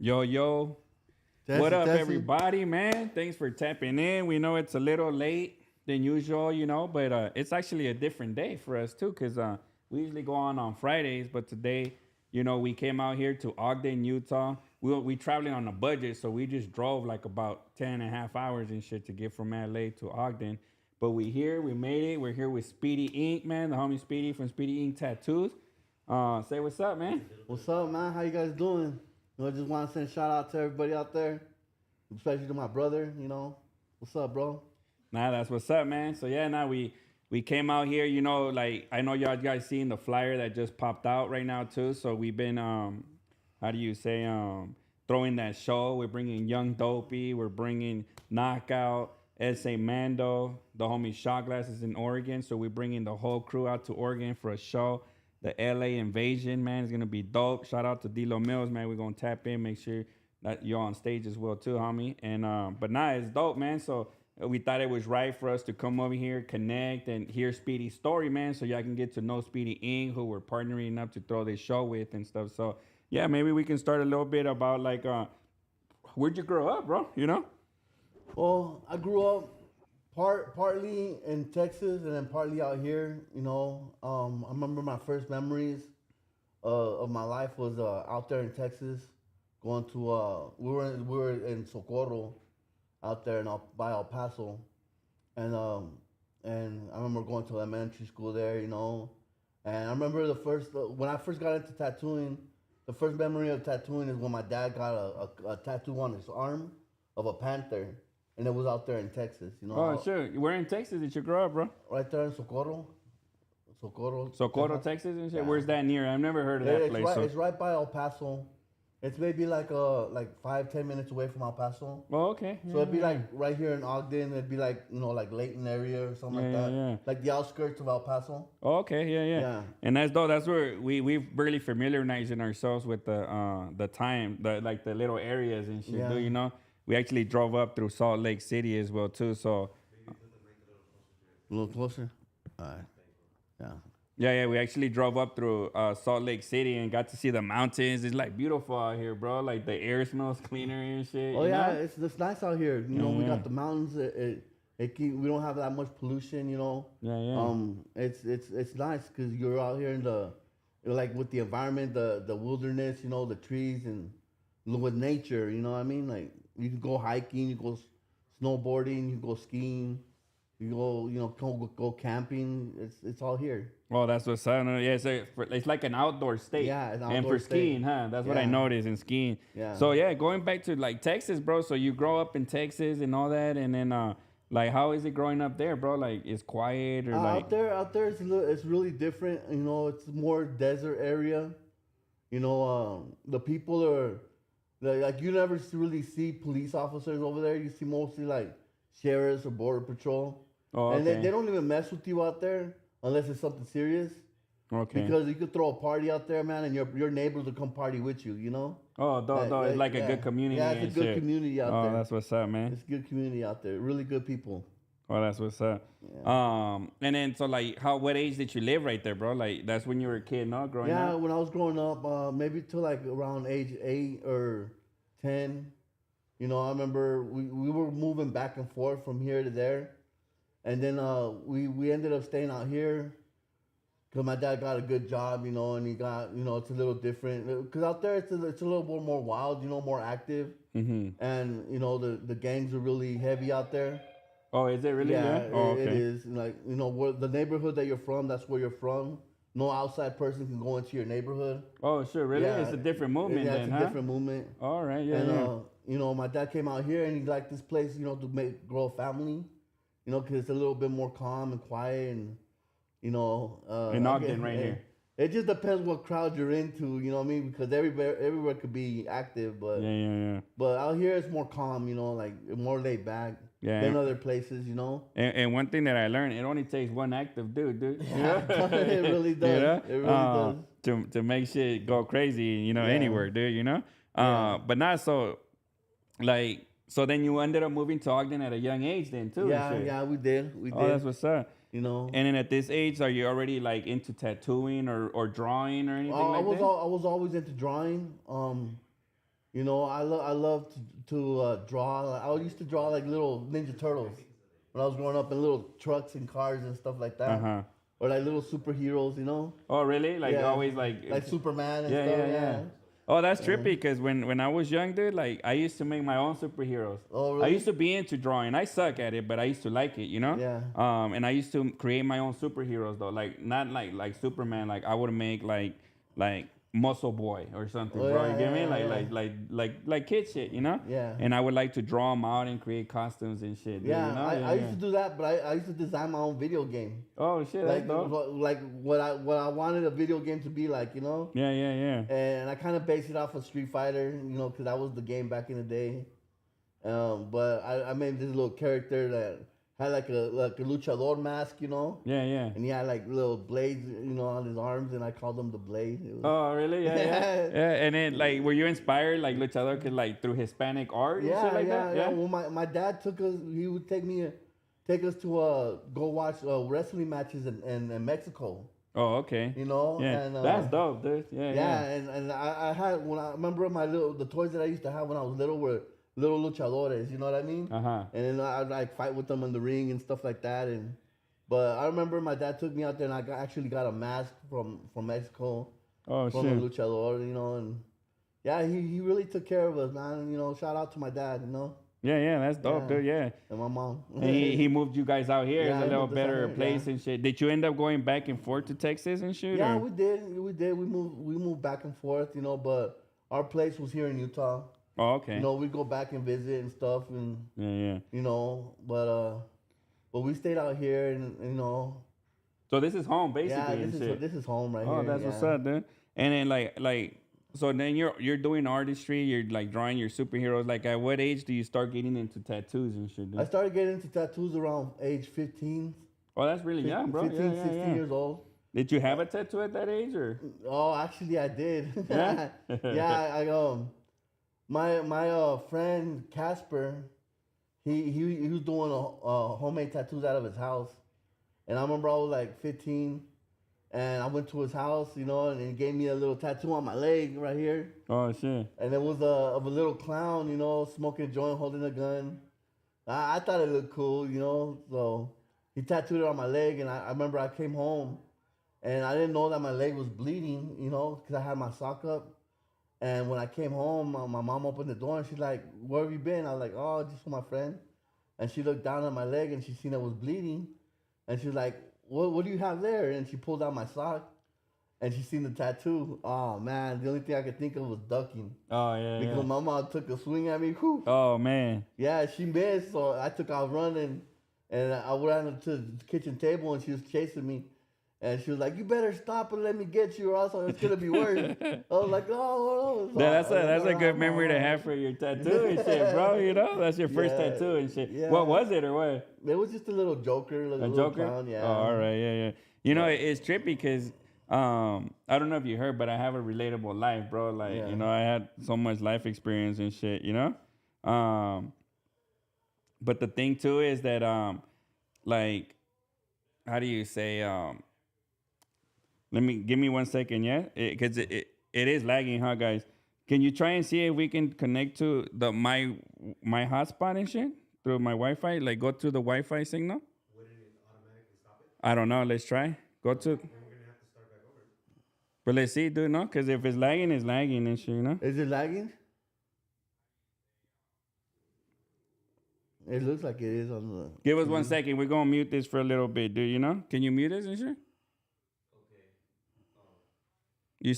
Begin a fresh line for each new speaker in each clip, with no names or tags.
Yo, yo. What up, everybody, man? Thanks for tapping in. We know it's a little late than usual, but it's actually a different day for us, too, because we usually go on Fridays, but today, we came out here to Ogden, Utah. We traveling on a budget, so we just drove like about 10 and a half hours and shit to get from LA to Ogden. But we made it. We're here with Speedie Ink, man, the homie Speedy from Speedie Ink Tattoos. Say what's up, man.
What's up, man? How you guys doing? I just want to send a shout out to everybody out there, especially to my brother. What's up, bro?
Nah, that's what's up, man. So yeah, now we came out here. Like I know y'all guys seeing the flyer that just popped out right now too. So we've been how do you say throwing that show. We're bringing Young Dopey. We're bringing Knockout. S.A. Mando, the homie Shot Glasses in Oregon. So we're bringing the whole crew out to Oregon for a show. The LA Invasion, man, is going to be dope. Shout out to D-Lo Mills, man. We're going to tap in, make sure that you're on stage as well, too, homie. And but it's dope, man. So we thought it was right for us to come over here, connect, and hear Speedy's story, man, so y'all can get to know Speedie Ink, who we're partnering up to throw this show with and stuff. So, yeah, maybe we can start a little bit about, like, where'd you grow up, bro,
Well, I grew up partly in Texas and then partly out here. I remember my first memories of my life was out there in Texas, going to we were in Socorro, out there by El Paso, and I remember going to elementary school there, and I remember when I first got into tattooing, the first memory of tattooing is when my dad got a tattoo on his arm of a panther. And it was out there in Texas,
Oh, sure. Where in Texas did you grow up, bro?
Right there in Socorro.
Socorro, Texas and shit? Yeah. Where's that near? I've never heard of that place.
It's right by El Paso. It's maybe like 5-10 minutes away from El Paso.
Oh, okay.
So it'd be like right here in Ogden. It'd be like, like Layton area or something like that. Yeah. Like the outskirts of El Paso.
Oh, okay. Yeah. And that's dope. That's where we've really familiarizing ourselves with the time, the little areas and shit, yeah. We actually drove up through Salt Lake City as well, too. So
a little closer? All right. Yeah.
Yeah, we actually drove up through Salt Lake City and got to see the mountains. It's like beautiful out here, bro. Like the air smells cleaner and shit.
Oh yeah, it's nice out here. We got the mountains. We don't have that much pollution.
Yeah.
It's nice because you're out here like with the environment, the wilderness. The trees and with nature. You know what I mean? Like you can go hiking, you go snowboarding, you go skiing. You go camping. It's all here.
Well, that's what's up. Yeah, it's like an outdoor state.
Yeah, an outdoor
and for
state.
Skiing, huh? That's what I noticed in skiing.
Yeah.
So yeah, going back to like Texas, bro. So you grow up in Texas and all that, and then like how is it growing up there, bro? Like it's quiet or like
out there it's really different. It's more desert area. The people are like you never really see police officers over there. You see mostly like sheriffs or border patrol.
Oh, okay.
And they don't even mess with you out there unless it's something serious.
Okay.
Because you could throw a party out there, man, and your neighbors will come party with you,
Oh, it's like a good community.
Yeah, it's a good community out there.
Oh, that's what's up, man.
It's a good community out there. Really good people.
Oh, that's what's up. Yeah. And then so like what age did you live right there, bro? Like that's when you were a kid, no? Growing up?
Yeah, when I was growing up, maybe till like around age 8 or 10. I remember we were moving back and forth from here to there. And then we ended up staying out here because my dad got a good job, and he got, it's a little different. Because out there it's a little bit more wild, more active.
Mm-hmm.
And, the gangs are really heavy out there.
Oh, is it really?
Yeah,
Oh, okay.
It is. Like, where the neighborhood that you're from, that's where you're from. No outside person can go into your neighborhood.
Oh, sure, really? Yeah, it's a different movement then,
it's a different movement.
All right, yeah,
and, my dad came out here and he liked this place, to grow a family. Because it's a little bit more calm and quiet and,
in Ogden right here.
It just depends what crowd you're into, you know what I mean? Because everywhere could be active, but
yeah.
But out here it's more calm, like more laid back than other places,
And one thing that I learned, it only takes one active dude.
Yeah, it really does. It really
does. To make shit go crazy, anywhere, dude, But not so, like. So then you ended up moving to Ogden at a young age then too?
Yeah, we did.
Oh, that's what's up.
And
then at this age, are you already like into tattooing or drawing or anything like that?
I was always into drawing. You know, I love to draw. Like, I used to draw like little Ninja Turtles when I was growing up, in little trucks and cars and stuff like
Uh
that,
huh.
or like little superheroes. You know,
Oh, really? Like
yeah,
always, like
like Superman and
yeah,
stuff.
yeah, yeah.
Yeah.
Oh, that's
Yeah.
trippy. Cause when I was young, dude, like I used to make my own superheroes.
Oh,
I
really?
used to be into drawing. I suck at it, but I used to like it, you know.
Yeah.
And I used to create my own superheroes though. Like not like Superman. Like I would make like Muscle Boy or something,
Oh,
bro.
yeah,
You get me?
yeah,
Like
yeah,
like kid shit, you know.
yeah.
And I would like to draw them out and create costumes and shit, dude.
Yeah,
You know?
I
Yeah,
used
yeah.
to do that, but I used to design my own video game.
Oh shit, that's dope.
Like what I wanted a video game to be like, you know.
Yeah, yeah, yeah.
And I kind of based it off of Street Fighter, you know, because that was the game back in the day. But I made this little character that had like a luchador mask, you know,
Yeah, yeah.
and he had like little blades, you know, on his arms, and I called them the Blade. It was,
Oh, really? Yeah, yeah. Yeah, and then like, were you inspired like luchador could like through Hispanic art and shit like that?
yeah.
Yeah.
Well, my dad took us. He would take us to go watch wrestling matches in Mexico.
Oh, okay.
You know,
Yeah,
and
that's dope, dude. Yeah,
yeah,
yeah.
and I had when I remember the toys that I used to have when I was little were little luchadores. You know what I mean?
Uh huh.
And then I'd like fight with them in the ring and stuff like that. And but I remember my dad took me out there and actually got a mask from Mexico
Oh
from a
shit.
luchador. You know, and yeah, he really took care of us, man. You know, shout out to my dad. You know,
Yeah, yeah, that's dope,
Yeah.
dude. Yeah.
and my mom.
And he moved you guys out here.
Yeah,
It's a
he
little
moved us out
better
here,
place
yeah.
and shit. Did you end up going back and forth to Texas and shit?
Yeah,
or?
we did. We moved back and forth. You know, but our place was here in Utah.
Oh, okay.
You know, we go back and visit and stuff, and
Yeah, yeah.
you know, but we stayed out here, and you know,
So this is home basically
yeah,
and shit.
this is home right
Oh,
here.
that's
yeah.
what's up, dude. And then like so then you're doing artistry, you're like drawing your superheroes. Like at what age do you start getting into tattoos and shit, dude?
I started getting into tattoos around age 15,
Oh, that's really young, bro.
15,
Yeah, yeah,
16
yeah.
years old.
Did you have a tattoo at that age or?
Oh, actually, I did.
Yeah?
Yeah, my friend Casper, he was doing a homemade tattoos out of his house, and I remember I was like 15, and I went to his house, you know, and he gave me a little tattoo on my leg right here,
Oh shit.
and it was of a little clown, you know, smoking a joint, holding a gun. I thought it looked cool, you know, so he tattooed it on my leg, and I remember I came home, and I didn't know that my leg was bleeding, you know, because I had my sock up. And when I came home, my mom opened the door and she's like, "Where have you been?" I was like, "Oh, just with my friend." And she looked down at my leg and she seen it was bleeding. And she's like, what do you have there? And she pulled out my sock and she seen the tattoo. Oh, man, the only thing I could think of was ducking.
Oh yeah.
Because
Yeah.
my mom took a swing at me. Whew.
Oh man.
Yeah, she missed. So I took off running. And I ran to the kitchen table and she was chasing me. And she was like, "You better stop and let me get you, or else it's gonna be worse." I was like, "Oh,
Yeah, that's a good memory to have for your tattoo and shit, bro. You know, that's your first
Yeah,
tattoo and shit.
yeah.
What was it or what?
It was just a little joker, like
A
little
Joker?
clown, yeah.
Oh, all right, yeah, yeah. You know, it's trippy because I don't know if you heard, but I have a relatable life, bro. Like,
Yeah.
you know, I had so much life experience and shit, you know? But the thing too is that like, how do you say give me 1 second, yeah? Because it is lagging, huh, guys? Can you try and see if we can connect to my hotspot and shit through my Wi-Fi? Like go to the Wi-Fi signal?
Wouldn't it automatically stop it?
I don't know. Let's try. Go to.
Then we're gonna have to start back over.
But let's see, dude. No, because if it's lagging and shit, you know.
Is it lagging? It looks like it is on the.
Give us 1 second. We're gonna mute this for a little bit, dude. You know? Can you mute us and shit?
Okay.
You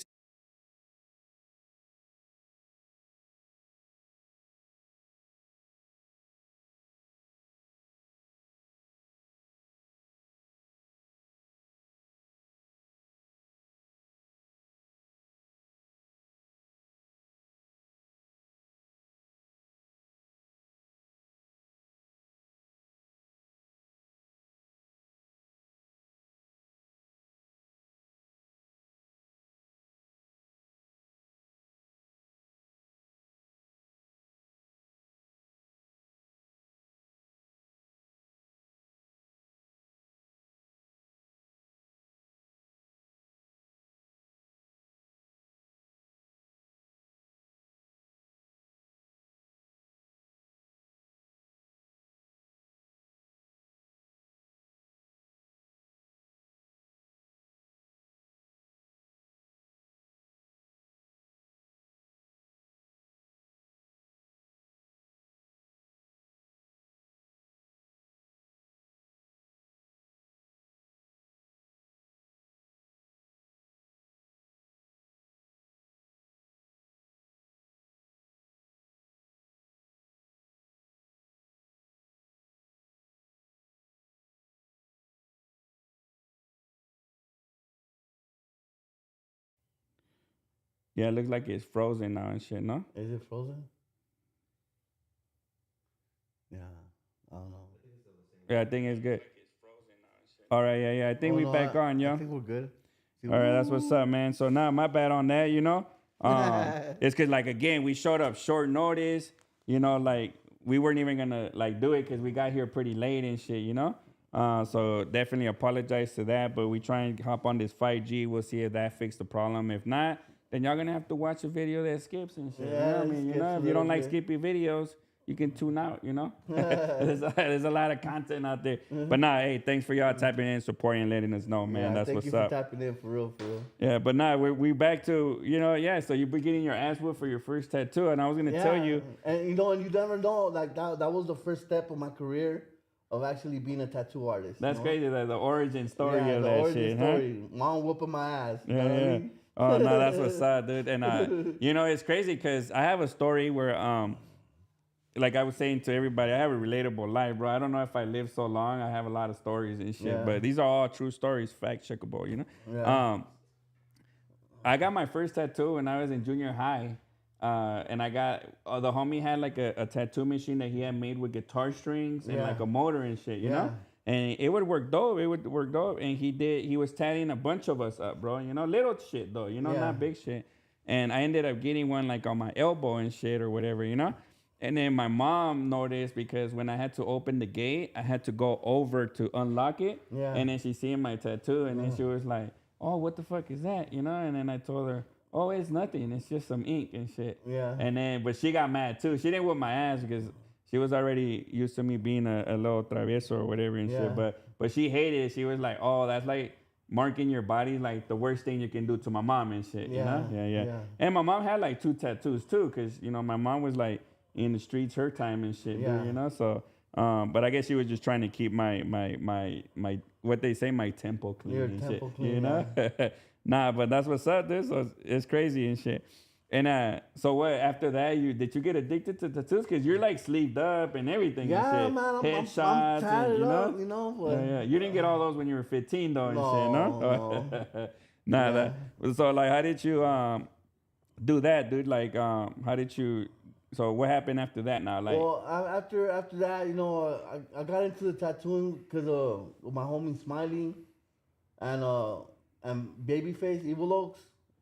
Yeah, it looks like it's frozen now and shit, no?
Is it frozen? Yeah, I don't know.
Yeah, I think it's good. All right, yeah. I think we
no,
back on, yo.
I think we're good. See,
All right, that's what's up, man. So now my bad on that, you know. It's cause like again we showed up short notice, you know, like we weren't even gonna like do it because we got here pretty late and shit, you know. So definitely apologize to that, but we try and hop on this 5G. We'll see if that fixed the problem. If not, then y'all gonna have to watch a video that skips and shit. You know what I mean? You know, if you don't like skippy videos, you can tune out, you know? there's a lot of content out there. But nah, hey, thanks for y'all tapping in, supporting, and letting us know, man. That's what's up.
Thank you for tapping in, for real, for real.
Yeah, but nah, we back to, you know, yeah, so you be getting your ass whooped for your first tattoo, and I was going to tell you.
And, you know, and you never know, like, that was the first step of my career of actually being a tattoo artist.
That's crazy, the origin story of
the
that
origin
shit,
story. Mom whooping my ass.
Yeah,
you know what I
yeah.
mean?
Oh, no, that's what's up, dude. And, you know, it's crazy because I have a story where, like I was saying to everybody, I have a relatable life, bro. I don't know if I live so long. I have a lot of stories and shit, but these are all true stories, fact checkable, you know?
Yeah.
I got my first tattoo when I was in junior high. And I got, the homie had like a tattoo machine that he had made with guitar strings and like a motor and shit, you know? And it would work dope. And he was tatting a bunch of us up, bro. You know, little shit though, you know, not big shit. And I ended up getting one like on my elbow and shit or whatever, you know? And then my mom noticed because when I had to open the gate, I had to go over to unlock it.
Yeah.
And then she seen my tattoo and then she was like, oh, what the fuck is that? You know? And then I told her, oh, it's nothing. It's just some ink and shit.
Yeah.
And then, but she got mad too. She didn't whip my ass because she was already used to me being a little travieso or whatever and shit. But she hated it. She was like, oh, that's like marking your body like the worst thing you can do to my mom and shit. You know? Yeah. And my mom had like 2 tattoos too because, you know, my mom was like in the streets her time and shit, dude, you know? So, but I guess she was just trying to keep my what they say, my temple clean
Your
and
temple
shit.
clean,
You know? Nah, but that's what's up, dude. So it's crazy and shit. And so what? After that, did you get addicted to tattoos? Cause you're like sleeved up and everything.
Yeah,
and shit.
man. I'm
Headshots
tatted
and, you know?
up, you know. But,
Yeah. You didn't get all those when you were 15 though and shit, no?
No.
Nah. So like, how did you do that, dude? Like, how did you? So what happened after that? Now, like,
well, after that, you know, I got into the tattooing because of my homie Smiley and Babyface Evil Oaks.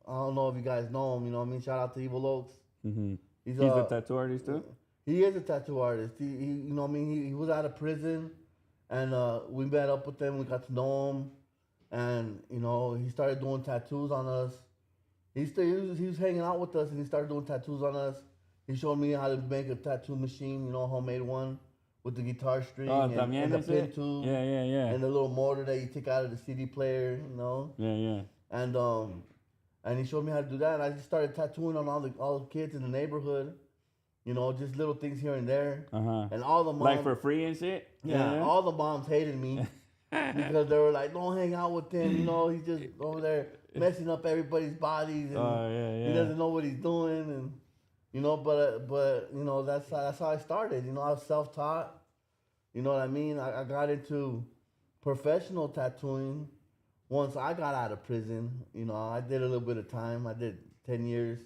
I don't know if you guys know him. You know what I mean? Shout out to Evil Oaks.
mm-hmm. He's a tattoo artist too.
He is a tattoo artist. He you know what I mean? He was out of prison, and we met up with him. We got to know him, and you know he started doing tattoos on us. He was hanging out with us, and he started doing tattoos on us. He showed me how to make a tattoo machine, you know, a homemade one with the guitar string and the pin tube.
Yeah.
And the little motor that you take out of the CD player, you know.
Yeah.
And he showed me how to do that. And I just started tattooing on all the kids in the neighborhood, you know, just little things here and there. And all the moms,
like for free and shit.
Yeah. All the moms hated me because they were like, "Don't hang out with him, you know. He's just over there messing up everybody's bodies, and he doesn't know what he's doing." And you know, but you know, that's how I started. You know, I was self-taught. You know what I mean? I got into professional tattooing once I got out of prison. You know, I did a little bit of time. I did 10 years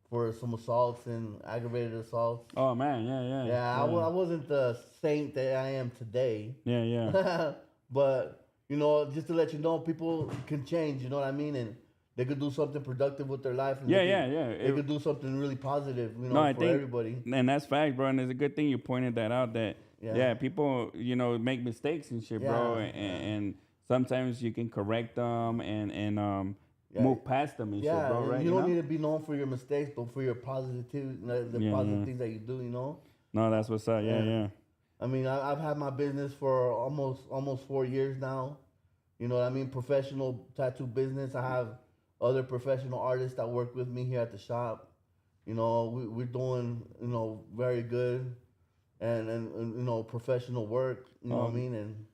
for some assaults and aggravated assaults.
Oh man, yeah.
I wasn't the saint that I am today.
Yeah.
But you know, just to let you know, people can change. You know what I mean? And they could do something productive with their life. And They could do something really positive, you know, for everybody.
And that's fact, bro. And it's a good thing you pointed that out. That people, you know, make mistakes and shit, bro. And sometimes you can correct them and move past them and shit, bro. Right?
You don't need to be known for your mistakes, but for your positivity, the positive things that you do. You know.
No, that's what's up. Yeah.
I mean, I've had my business for almost 4 years now. You know what I mean? Professional tattoo business. I have other professional artists that work with me here at the shop. You know, we're doing, you know, very good and you know, professional work, you know what I mean? And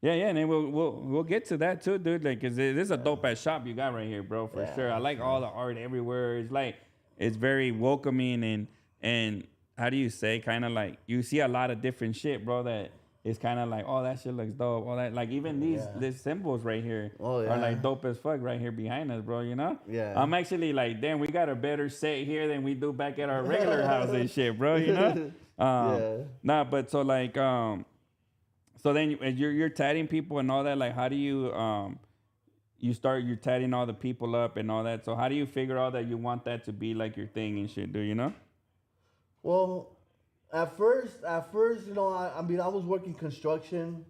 and then we'll get to that too, dude. Like, cause this is a dope ass shop you got right here, bro, for sure. I like all the art everywhere. It's like, it's very welcoming and how do you say, kind of like you see a lot of different shit, bro, that it's kind of like, oh, that shit looks dope. All that, like even these symbols right here are like dope as fuck right here behind us, bro. You know?
Yeah.
I'm actually like, damn, we got a better set here than we do back at our regular house and shit, bro. You know? Nah, but so like, so then you're tatting people and all that. Like, how do you you're tatting all the people up and all that. So how do you figure out that you want that to be like your thing and shit? Do you know?
Well, at first, you know, I mean, I was working construction.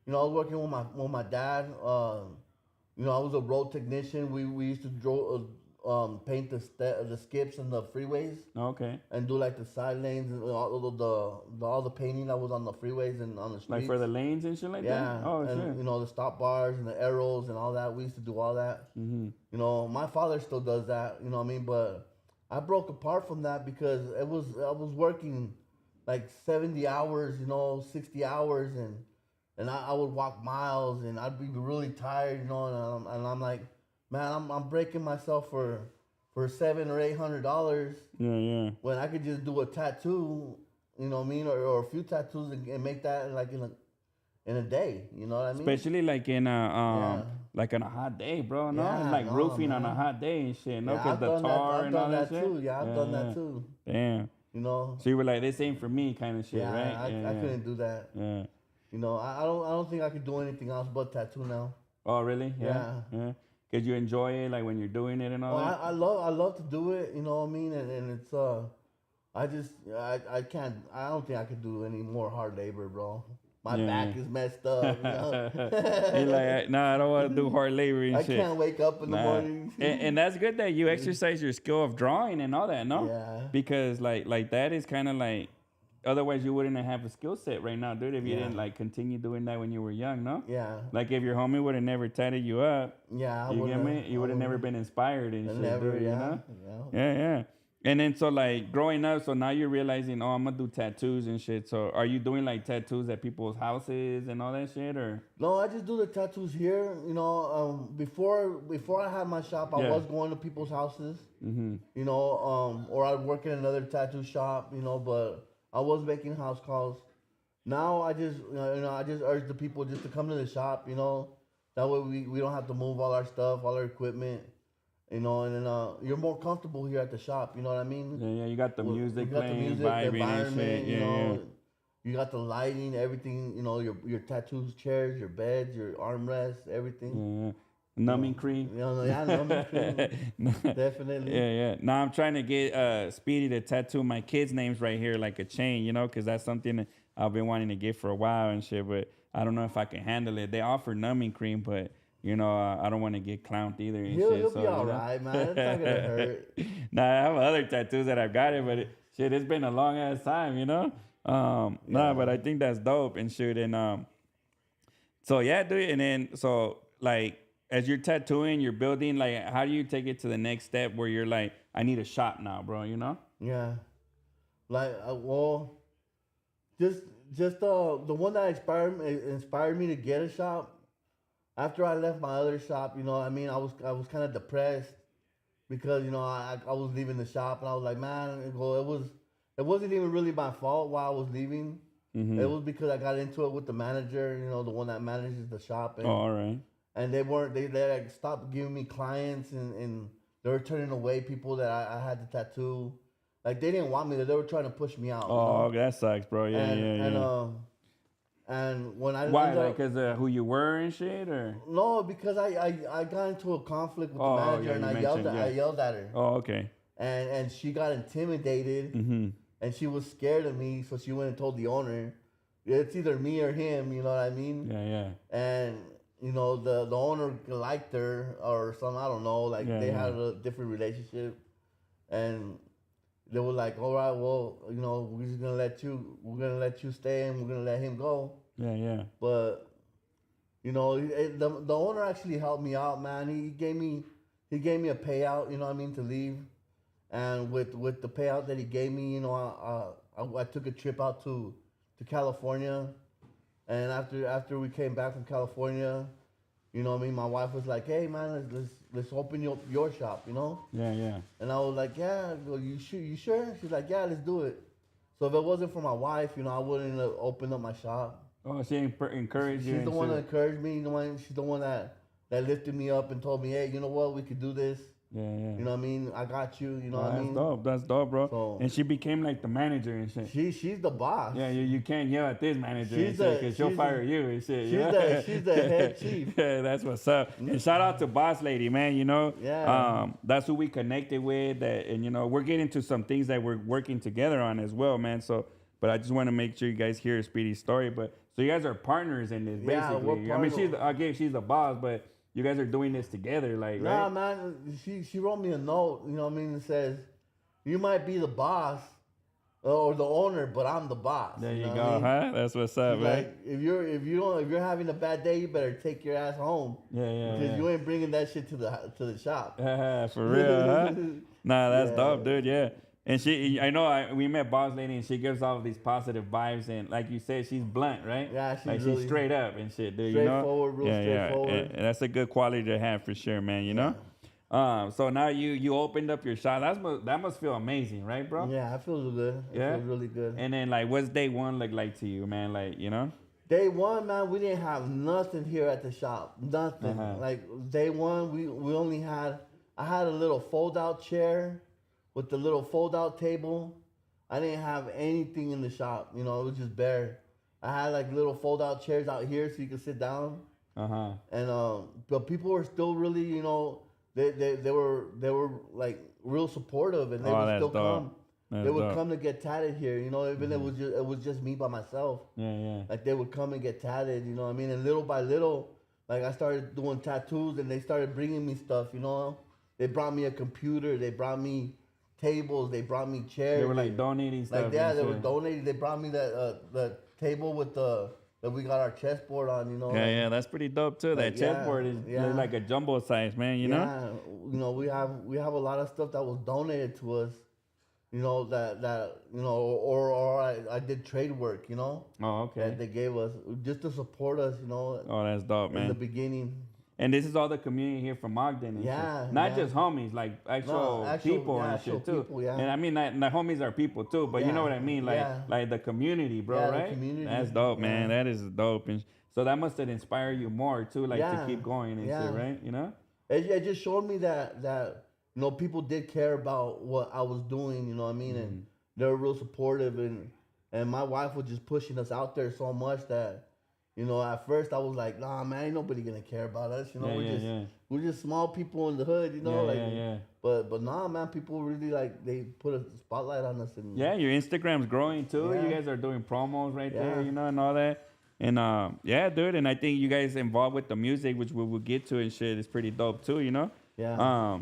You know, I was working with my dad. You know, I was a road technician. We used to paint the skips and the freeways.
Okay.
And do like the side lanes and all the painting that was on the freeways and on the streets.
Like for the lanes and shit like that.
Yeah.
Oh
and,
shit.
You know, the stop bars and the arrows and all that. We used to do all that.
Mm-hmm.
You know, my father still does that. You know what I mean? But I broke apart from that because I was working like 70 hours, you know, 60 hours, and I would walk miles, and I'd be really tired, you know, and I'm like, man, I'm breaking myself for $700 or $800.
Yeah.
When I could just do a tattoo, you know what I mean, or a few tattoos and make that like in a day, you know what I mean?
Especially like in a like on a hot day, bro. No,
Yeah,
like
no,
roofing
man.
on a hot day and shit. No,
Yeah,
because the tar and all that shit.
too. Yeah, I've done that too.
Damn.
You know.
So you were like, this ain't for me, kind of shit,
Yeah,
right?
I couldn't do that.
Yeah.
You know, I don't think I could do anything else but tattoo now.
Oh, really?
Yeah.
Cause you enjoy it, like when you're doing it and all that.
I love to do it. You know what I mean? And it's I can't. I don't think I could do any more hard labor, bro. My back is messed up. You know?
You're like, nah, I don't want to do hard labor and shit.
I can't wake up in the morning.
and that's good that you exercise your skill of drawing and all that, no?
Yeah.
Because like that is kind of like, otherwise you wouldn't have a skill set right now, dude. If you didn't like continue doing that when you were young, no?
Yeah.
Like if your homie would have never tatted you up,
Yeah.
you get me? You would have never been inspired and shit, dude, you know? Yeah. And then so like growing up, so now you're realizing, oh, I'm gonna do tattoos and shit. So are you doing like tattoos at people's houses and all that shit, or?
No, I just do the tattoos here. You know, before I had my shop, I was going to people's houses.
Mm-hmm.
You know, or I'd work in another tattoo shop. You know, but I was making house calls. Now I just urge the people just to come to the shop. You know, that way we don't have to move all our stuff, all our equipment. You know, and then you're more comfortable here at the shop. You know what I mean?
Yeah. You got the music
you got
playing,
the music,
vibing
the environment.
and shit.
You know, you got the lighting, everything. You know, your tattoos, chairs, your beds, your armrests, everything.
Yeah. Numbing cream.
You know, numbing cream. Definitely.
Yeah. Now I'm trying to get Speedy to tattoo my kids' names right here, like a chain. You know, because that's something that I've been wanting to get for a while and shit. But I don't know if I can handle it. They offer numbing cream, but. You know, I don't want to get clowmed either and shit.
He'll be all right, man. It's not gonna hurt.
Nah, I have other tattoos that I've got it, but it's been a long ass time, you know. Nah, but I think that's dope and shit. And so yeah, dude. And then so like as you're tattooing, you're building. Like, how do you take it to the next step where you're like, I need a shop now, bro? You know?
Yeah. Like, well, just the one that inspired me to get a shop. After I left my other shop, you know, I mean, I was kind of depressed because, you know, I was leaving the shop and I was like, man, it wasn't even really my fault why I was leaving. Mm-hmm. It was because I got into it with the manager, you know, the one that manages the shop. And,
all right.
And they like stopped giving me clients and they were turning away people that I had to tattoo. Like they didn't want me. They were trying to push me out.
Oh,
you know?
That sucks, bro. Yeah.
And when I
why, like, cause who you were and shit, or
no, because I got into a conflict with the manager and I yelled at her.
Oh, okay.
And she got intimidated, and she was scared of me, so she went and told the owner, it's either me or him. You know what I mean?
Yeah.
And you know the owner liked her or something. I don't know. Like they had a different relationship, and they were like, all right, well, you know, we're gonna let you stay and we're gonna let him go.
Yeah.
But, you know, the owner actually helped me out, man. He gave me a payout, you know what I mean, to leave. And with the payout that he gave me, you know, I took a trip out to California. And after we came back from California, you know what I mean, my wife was like, hey man, let's open your shop, you know?
Yeah.
And I was like, yeah, well, you sure? She's like, yeah, let's do it. So if it wasn't for my wife, you know, I wouldn't have opened up my shop.
Oh, she encouraged you.
She's
and
the one that
shit.
encouraged me. She's the one that lifted me up and told me, hey, you know what, we could do this.
Yeah, yeah.
You know what I mean? I got you. You know
Oh,
what I
that's
mean?
dope. That's dope, bro.
So-
And she became like the manager and shit.
She's the boss.
Yeah, you can't yell at this manager and
She's
shit
the-
because she'll
she's
fire
the-
you and shit.
she's
yeah?
she's the head chief.
Yeah, that's what's up. And shout out to Boss Lady, man. You know,
Yeah.
that's who we connected with. And you know, we're getting to some things that we're working together on as well, man. So, but I just want to make sure you guys hear Speedie's story. But so you guys are partners in this,
Yeah,
basically.
we're
I mean,
partners.
she's the boss, but you guys are doing this together, like,
Nah,
right?
man. She wrote me a note. You know what I mean? It says, you might be the boss or the owner, but I'm the boss.
There you
know
go,
what I mean?
huh? That's what's up,
She's
man.
like, if you're having a bad day, you better take your ass home.
Yeah, yeah,
Because
yeah.
you ain't bringing that shit to the shop.
For real, huh? Nah, that's
Yeah.
dope, dude. Yeah. And we met Boss Lady, and she gives all of these positive vibes, and like you said, she's blunt, right?
Yeah, she's
like
really
she's straight up and shit, dude. You know?
straightforward, real straightforward.
And that's a good quality to have for sure, man. You know. So now you opened up your shop. That must feel amazing, right, bro?
Yeah, I feel good. I
Yeah?
feel really good.
And then like, what's day one look like to you, man? Like, you know?
Day one, man, we didn't have nothing here at the shop. Nothing.
Uh-huh.
Like day one, we only had. I had a little fold-out chair with the little fold-out table. I didn't have anything in the shop. You know, it was just bare. I had like little fold-out chairs out here so you could sit down. And but people were still really, you know, they were like real supportive, and they
Oh,
would
that's
still
dope.
come.
That's
They would
dope.
come to get tatted here. You know, even it was just me by myself.
Yeah, yeah.
Like they would come and get tatted, you know what I mean? And little by little, like I started doing tattoos and they started bringing me stuff, you know? They brought me a computer, they brought me tables, they brought me chairs.
They were like donating stuff.
Like, yeah,
and
they were
shit.
donating. They brought me the table with that we got our chessboard on, you know?
Yeah,
like,
yeah, that's pretty dope too. That
Like, yeah,
chessboard is
yeah.
like a jumbo size, man. You know?
Yeah, you know, we have a lot of stuff that was donated to us, you know, that you know, or I did trade work, you know?
Oh, okay.
That they gave us just to support us, you know,
Oh, that's dope,
in the
man.
beginning.
And this is all the community here from Ogden. And
Yeah,
shit. Not
yeah.
just homies, like actual people and
actual
shit too.
people, yeah.
And I mean, the homies are people too, but you know
Yeah,
what I mean, like
yeah.
like the community, bro,
Yeah, the
right?
community,
That's dope, man.
yeah.
That is dope, and so that must have inspired you more too, like to
Yeah,
keep going and
yeah.
shit, right? You know?
It just showed me that you know, people did care about what I was doing, you know what I mean,
Mm-hmm.
and they were real supportive, and my wife was just pushing us out there so much that, you know, at first I was like, nah, man, ain't nobody gonna care about us, you know,
Yeah,
we're just small people in the hood, you know,
Yeah,
like,
yeah.
but nah, man, people really like they put a spotlight on us, and
Yeah, your Instagram's growing too. You
Yeah.
guys are doing promos right there,
Yeah.
you know, and all that. And yeah, dude, and I think you guys involved with the music, which we will get to and shit, is pretty dope too, you know?
Yeah.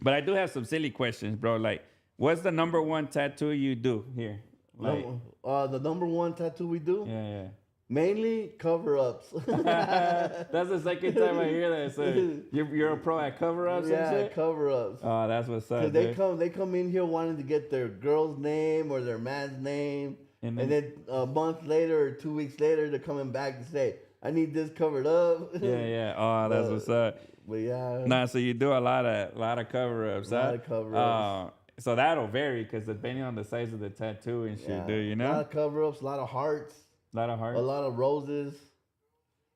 But I do have some silly questions, bro. Like, what's the number one tattoo you do here? Like,
The number one tattoo we do,
yeah,
mainly cover-ups.
yeah. That's the second time I hear that. So you're a pro at cover-ups and
Yeah,
shit?
cover-ups.
Oh, that's what's up,
Cause
dude.
they come in here wanting to get their girl's name or their man's name,
And
and then a month later or 2 weeks later they're coming back to say, "I need this covered up."
Yeah, yeah. Oh, that's what's up.
But yeah,
Nah, so you do a lot of cover-ups,
A lot
huh?
of cover-ups.
So that'll vary because depending on the size of the tattoo and shit,
yeah.
dude, you
a
know?
lot of cover-ups, a lot of hearts,
A lot of hearts.
a lot of roses,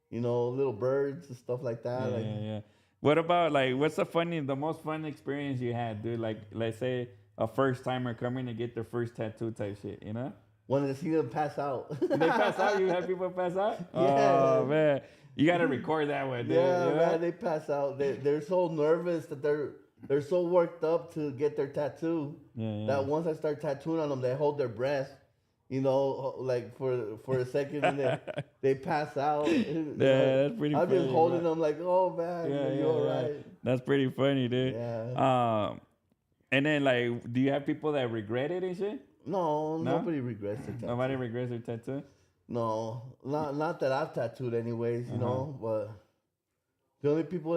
you know, little birds and stuff like that.
Yeah,
like,
yeah, yeah. What about like what's the most fun experience you had, dude? Like let's say a first timer coming to get their first tattoo type shit, you know?
wanted to see them pass out.
They pass out? You have people pass out?
Yeah.
Oh man. You gotta record that one, dude.
Yeah,
you know?
man, they pass out. They're so nervous that they're so worked up to get their tattoo.
Yeah, yeah.
That once I start tattooing on them, they hold their breath, you know, like for a second, and then they pass out.
Yeah, that's pretty
I'm just
funny,
holding
bro.
them like, oh man,
Yeah,
you
yeah,
all
yeah.
right?
That's pretty funny, dude.
Yeah.
And then like, do you have people that regret it and shit?
No,
No?
nobody regrets their tattoo.
Nobody regrets their tattoo?
No, not that I've tattooed anyways, you
Uh-huh.
know, but the only people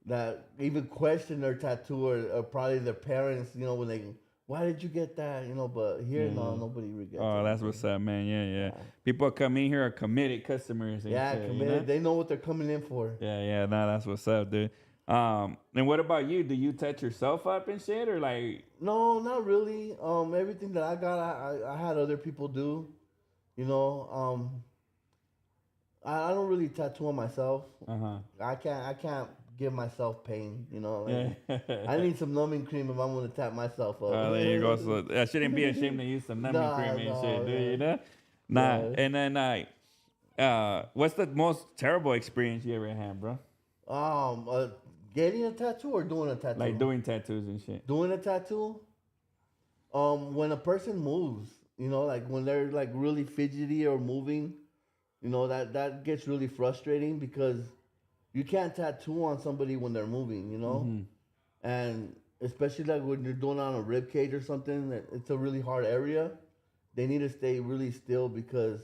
that even question their tattoo are probably their parents, you know, when they, why did you get that, you know? But here, no, nobody regrets.
Oh, that's
anything.
what's up, man. Yeah, yeah. People come in here are committed customers. And
Yeah,
shit, you
committed.
know?
They know what they're coming in for.
Yeah, yeah. Nah, that's what's up, dude. And what about you? Do you touch yourself up and shit, or like?
No, not really. Everything that I got, I had other people do. You know, I don't really tattoo on myself. I can't give myself pain. You know, like, I need some numbing cream if I'm gonna tap myself up.
There you go. So I shouldn't be ashamed to use some numbing cream and shit, do you know? Nah.
Yeah.
And then what's the most terrible experience you ever had, bro?
Getting a tattoo or doing a tattoo?
Like doing tattoos and shit.
Doing a tattoo. When a person moves, you know, like when they're like really fidgety or moving, you know, that gets really frustrating because you can't tattoo on somebody when they're moving, you know, and especially like when you're doing it on a rib cage or something, it's a really hard area. They need to stay really still because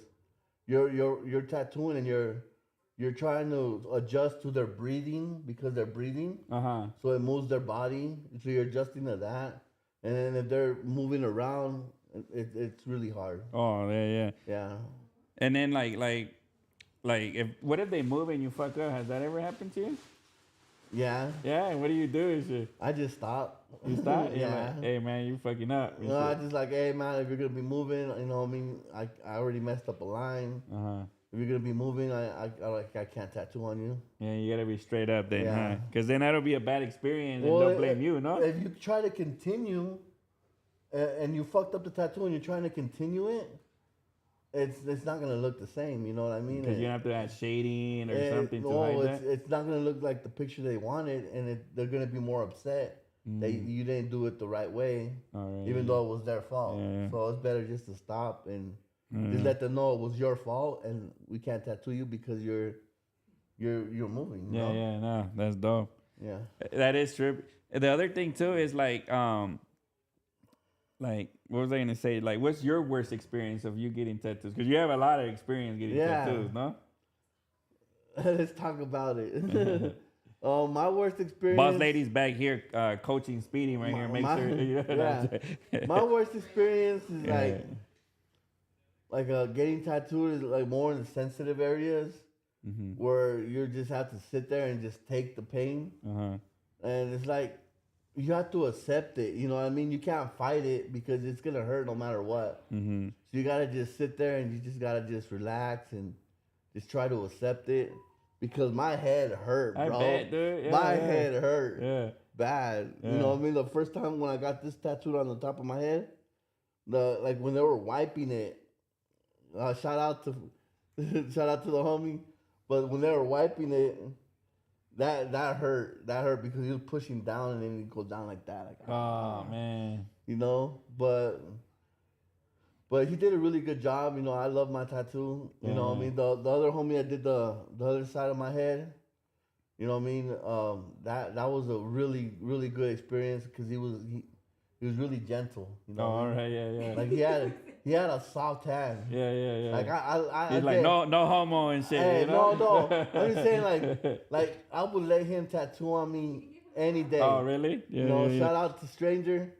you're tattooing and you're trying to adjust to their breathing because they're breathing. So it moves their body. So you're adjusting to that. And then if they're moving around, it's really hard.
Oh, yeah.
Yeah.
And then like if what if they move and you fuck up? Has that ever happened to you?
Yeah.
Yeah. And what do you do and shit?
I just stop.
You stop?
Yeah.
Like, hey man, you fucking up.
You know, I just like, hey man, if you're gonna be moving, you know what I mean? I already messed up a line. If you're gonna be moving, I can't tattoo on you.
Yeah, you gotta be straight up then,
Yeah.
huh? Because then that'll be a bad experience and they'll blame you, no?
If you try to continue and you fucked up the tattoo and you're trying to continue it, it's not gonna look the same. You know what I mean?
Because you have to add shading or something to hide that.
It's not gonna look like the picture they wanted, and they're gonna be more upset that you didn't do it the right way, even though it was their fault.
Yeah.
So it's better just to stop and just let them know it was your fault, and we can't tattoo you because you're moving. You know?
Yeah, no, that's dope.
Yeah.
That is true. The other thing too is like what was I gonna say? Like, what's your worst experience of you getting tattoos? Because you have a lot of experience getting tattoos, no?
Let's talk about it. My worst experience.
Boss lady's back here coaching Speedie right here. Make sure.
Yeah. My worst experience is like getting tattooed is like more in the sensitive areas where you just have to sit there and just take the pain. And it's like you have to accept it. You know what I mean? You can't fight it because it's gonna hurt no matter what. So you gotta just sit there and you just gotta just relax and just try to accept it. Because my head hurt, bro.
I bet, dude. Yeah,
my head hurt.
Yeah.
Bad.
Yeah.
You know what I mean? The first time when I got this tattooed on the top of my head, when they were wiping it, shout out to the homie. But when they were wiping it, that hurt. That hurt because he was pushing down and then he goes down like that. Like,
oh man.
You know, but he did a really good job. You know, I love my tattoo. You know what I mean? The other homie that did the other side of my head, you know what I mean? That was a really, really good experience because he was really gentle. You know.
Oh, all right, yeah.
Like he had a soft hand.
Yeah.
Like
He's like no homo and shit.
Hey,
you know?
no. I'm just saying like I would let him tattoo on me any day.
Oh, really? Yeah.
You know, shout out to Stranger.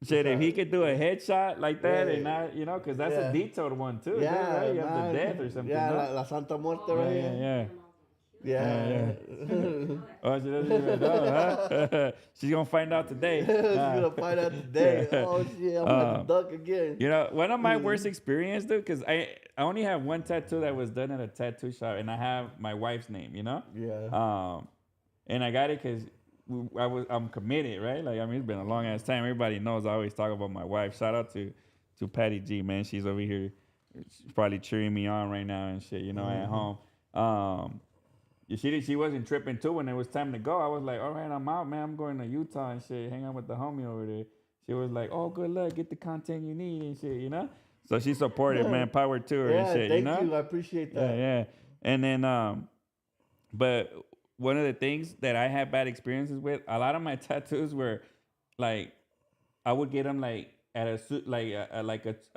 Shit, if he could do a headshot like that and not, you know, because that's a detailed one too.
Yeah,
right? You have the death or something.
Yeah,
no?
La Santa Muerte right here.
Yeah. Oh, she doesn't even know, huh? She's gonna find out today.
She's gonna find out today. Oh shit, I'm gonna duck again.
You know, one of my worst experience, dude, because I only have one tattoo that was done at a tattoo shop, and I have my wife's name. You know.
Yeah.
And I got it because I'm committed, right? Like, I mean, it's been a long ass time. Everybody knows I always talk about my wife. Shout out to Patty G, man. She's over here. She's probably cheering me on right now and shit, you know, at home. She wasn't tripping too when it was time to go. I was like, all right, I'm out, man. I'm going to Utah and shit, hang out with the homie over there. She was like, oh, good luck. Get the content you need and shit, you know? So she supported, man. Power to her and shit, you know?
Thank you. I appreciate that.
Yeah. And then, but one of the things that I had bad experiences with, a lot of my tattoos were like, I would get them like at a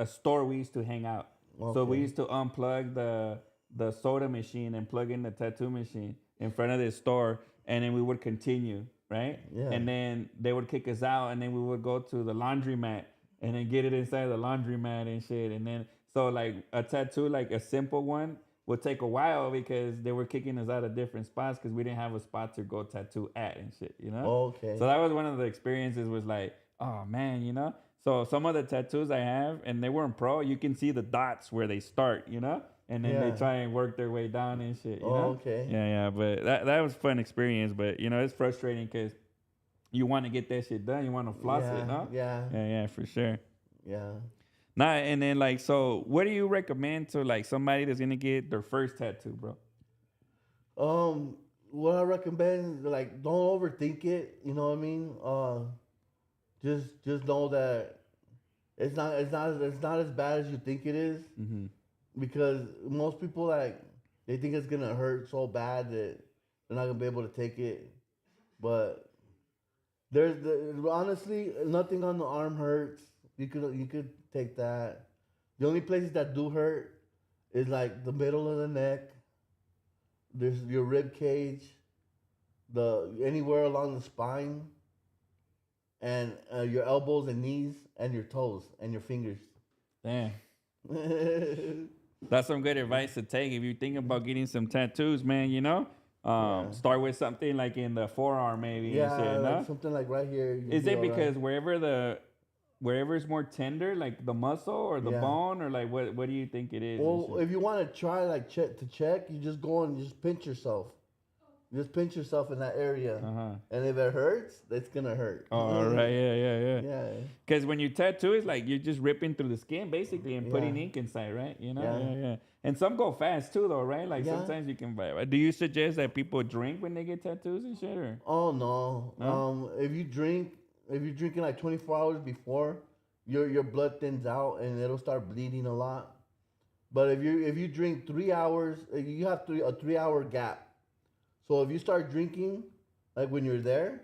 store we used to hang out. Okay. So we used to unplug the soda machine and plug in the tattoo machine in front of this store, and then we would continue, right?
Yeah.
And then they would kick us out, and then we would go to the laundromat and then get it inside the laundromat and shit. And then so like a tattoo, like a simple one, would take a while because they were kicking us out of different spots because we didn't have a spot to go tattoo at and shit, you know?
Okay.
So that was one of the experiences was like, oh man, you know? So some of the tattoos I have, and they weren't pro, you can see the dots where they start, and then they
Yeah.
try and work their way down and shit,
Oh, okay.
Yeah, but that was a fun experience, but it's frustrating because you want to get that shit done, you want to floss it,
Yeah,
no?
yeah,
Yeah, for sure.
yeah.
Nah, and then like, so what do you recommend to like somebody that's gonna get their first tattoo, bro?
What I recommend, like, don't overthink it. You know what I mean? Just know that it's not as bad as you think it is,
Mm-hmm.
because most people, like, they think it's gonna hurt so bad that they're not gonna be able to take it. But honestly, nothing on the arm hurts. You could take that. The only places that do hurt is like the middle of the neck. There's your rib cage, the anywhere along the spine, and your elbows and knees, and your toes and your fingers.
Damn. That's some good advice to take if you think about getting some tattoos, man.
Yeah.
Start with something like in the forearm, maybe and
Yeah,
shit.
like
No,
something like right here. You'll
is
be
it
all right.
because wherever it's more tender, like the muscle or the
Yeah.
bone, or like what do you think it is? and
Well,
shit?
if you want to try, like, check, you just go and just pinch yourself. Just pinch yourself in that area,
Uh-huh.
and if it hurts, it's gonna hurt.
All right, yeah.
Yeah.
Because when you tattoo, it's like you're just ripping through the skin basically and putting
Yeah.
ink inside, right?
Yeah.
Yeah. And some go fast too, though, right? Like
Yeah.
sometimes you can buy. Do you suggest that people drink when they get tattoos and shit, or?
Oh no.
No?
If you're drinking like 24 hours before, your blood thins out and it'll start bleeding a lot. But if you drink 3 hours, you have a 3 hour gap. So if you start drinking, like when you're there,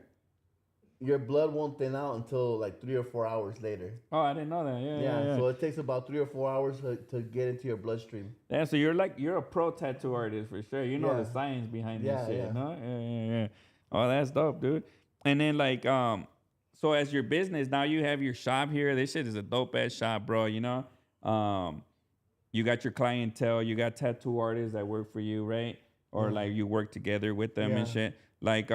your blood won't thin out until like 3 or 4 hours later.
Oh, I didn't know that. Yeah.
So it takes about 3 or 4 hours to get into your bloodstream.
Yeah, so you're a pro tattoo artist for sure. You know
Yeah.
the science behind
Yeah,
this shit,
yeah.
no? Yeah. Oh, that's dope, dude. And then like so as your business, now you have your shop here. This shit is a dope ass shop, bro, You got your clientele, you got tattoo artists that work for you, right? Or like you work together with them and
Yeah.
shit. Like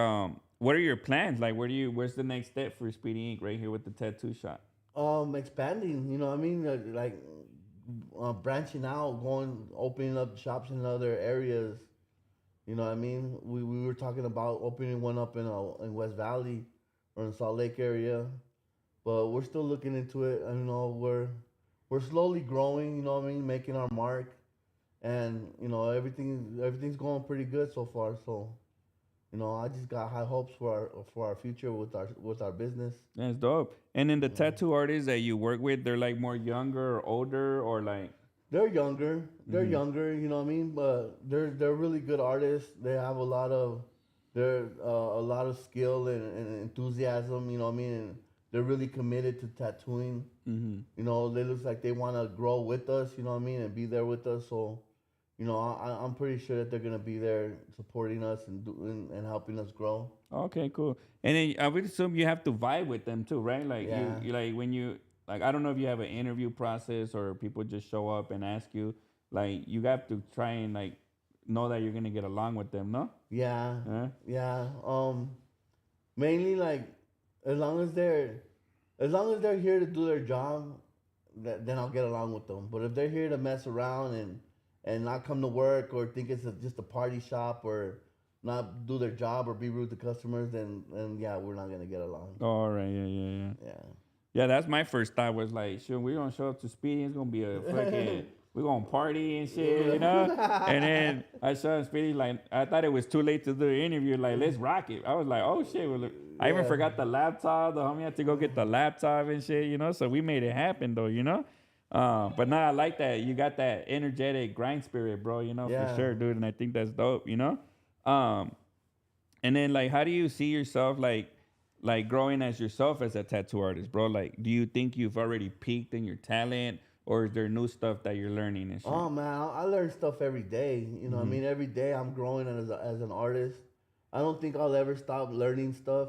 what are your plans? Like where's the next step for Speedie Ink right here with the tattoo shop?
Expanding, you know what I mean? Like branching out, opening up shops in other areas. You know what I mean? We were talking about opening one up in West Valley or in Salt Lake area, but we're still looking into it. And, we're slowly growing. You know what I mean? Making our mark, and everything's going pretty good so far. So, I just got high hopes for our future with our business.
That's dope. And then the tattoo artists that you work with, they're like more younger or older or like.
They're younger. They're younger. You know what I mean? But they're really good artists. They have a lot of skill and enthusiasm. You know what I mean? And they're really committed to tattooing.
Mm-hmm.
They look like they want to grow with us. You know what I mean? And be there with us. So, I'm pretty sure that they're gonna be there supporting us and helping us grow.
Okay, cool. And then I would assume you have to vibe with them too, right? Like
Yeah.
you like when you like I don't know if you have an interview process or people just show up and ask you. Like you have to try and like know that you're gonna get along with them, no?
Yeah.
Huh?
Yeah. Mainly, like, as long as they're here to do their job, then I'll get along with them. But if they're here to mess around and not come to work or think it's just a party shop or not do their job or be rude to customers, then yeah, we're not gonna get along.
All right, yeah.
Yeah.
Yeah, that's my first thought was like, sure, we're gonna show up to Speedy, it's gonna be a fucking we're gonna party and shit, And then I saw Speedy, like I thought it was too late to do the interview, like let's rock it. I was like, oh shit, I even forgot the laptop. The homie had to go get the laptop and shit, So we made it happen though, But now I like that you got that energetic grind spirit, bro. For
Yeah.
sure, dude. And I think that's dope, And then like, how do you see yourself like growing as yourself as a tattoo artist, bro? Like, do you think you've already peaked in your talent, or is there new stuff that you're learning and shit?
Oh man, I learn stuff every day. You know what I mean? Every day I'm growing as an artist. I don't think I'll ever stop learning stuff.